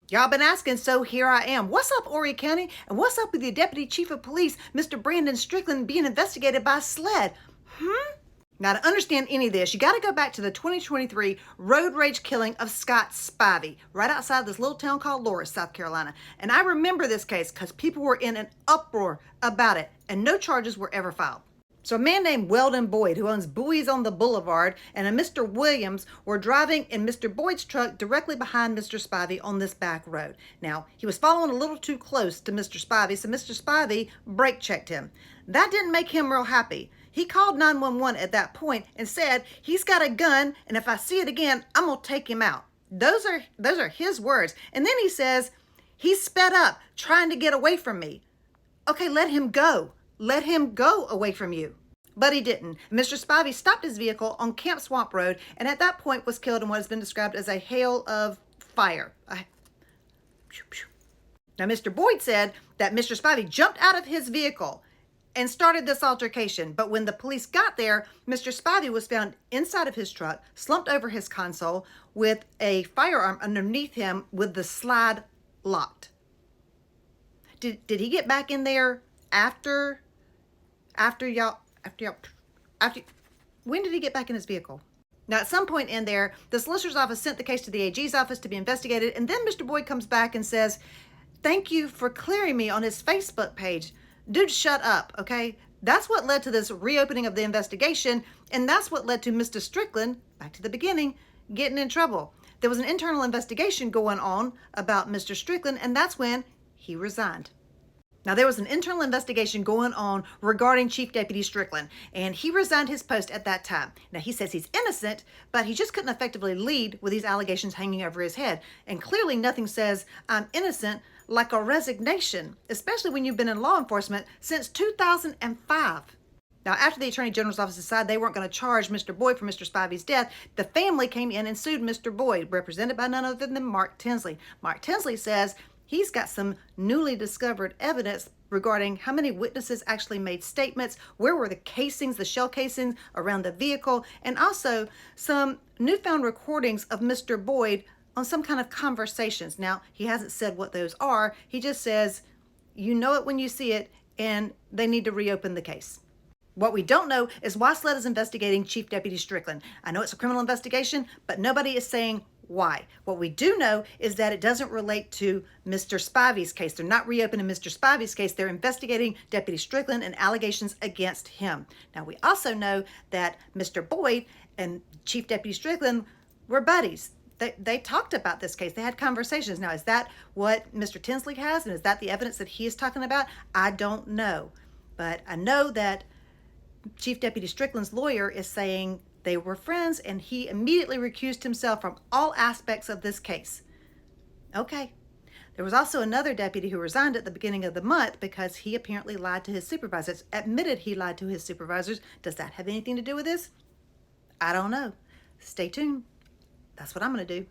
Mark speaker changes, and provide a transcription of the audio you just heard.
Speaker 1: Y'all been asking, so here I am. What's up, Horry County? And what's up with the Deputy Chief of Police, Mr. Brandon Strickland, being investigated by SLED? Now, to understand any of this, you got to go back to the 2023 road rage killing of Scott Spivey, right outside this little town called Loris, South Carolina. And I remember this case because people were in an uproar about it, and no charges were ever filed. So a man named Weldon Boyd, who owns Buies on the Boulevard, and a Mr. Williams were driving in Mr. Boyd's truck directly behind Mr. Spivey on this back road. Now, he was following a little too close to Mr. Spivey, so Mr. Spivey brake checked him. That didn't make him real happy. He called 911 at that point and said, he's got a gun, and if I see it again, I'm going to take him out. Those are his words. And then he says, he sped up, trying to get away from me. Okay, let him go. Let him go away from you. But he didn't. Mr. Spivey stopped his vehicle on Camp Swamp Road and at that point was killed in what has been described as a hail of fire. Now, Mr. Boyd said that Mr. Spivey jumped out of his vehicle and started this altercation. But when the police got there, Mr. Spivey was found inside of his truck, slumped over his console with a firearm underneath him with the slide locked. Did he get back in there after when did he get back in his vehicle? Now, at some point in there, the solicitor's office sent the case to the AG's office to be investigated, and then Mr. Boyd comes back and says, thank you for clearing me on his Facebook page. Dude, shut up, okay? That's what led to this reopening of the investigation, and that's what led to Mr. Strickland, back to the beginning, getting in trouble. There was an internal investigation going on about Mr. Strickland, and that's when he resigned. Now, there was an internal investigation going on regarding Chief Deputy Strickland, and he resigned his post at that time. Now, he says he's innocent, but he just couldn't effectively lead with these allegations hanging over his head. And clearly nothing says I'm innocent like a resignation, especially when you've been in law enforcement since 2005. Now, after the Attorney General's office decided they weren't going to charge Mr. Boyd for Mr. Spivey's death, the family came in and sued Mr. Boyd, represented by none other than Mark Tinsley. Mark Tinsley says he's got some newly discovered evidence regarding how many witnesses actually made statements, where were the casings, the shell casings around the vehicle, and also some newfound recordings of Mr. Boyd on some kind of conversations. Now, he hasn't said what those are. He just says, you know it when you see it, and they need to reopen the case. What we don't know is why SLED is investigating Chief Deputy Strickland. I know it's a criminal investigation, but nobody is saying why. What we do know is that it doesn't relate to Mr. Spivey's case. They're not reopening Mr. Spivey's case. They're investigating Deputy Strickland and allegations against him. Now, we also know that Mr. Boyd and Chief Deputy Strickland were buddies. They talked about this case. They had conversations. Now, is that what Mr. Tinsley has? And is that the evidence that he is talking about? I don't know. But I know that Chief Deputy Strickland's lawyer is saying they were friends, and he immediately recused himself from all aspects of this case. Okay. There was also another deputy who resigned at the beginning of the month because he apparently lied to his supervisors, admitted he lied to his supervisors. Does that have anything to do with this? I don't know. Stay tuned. That's what I'm going to do.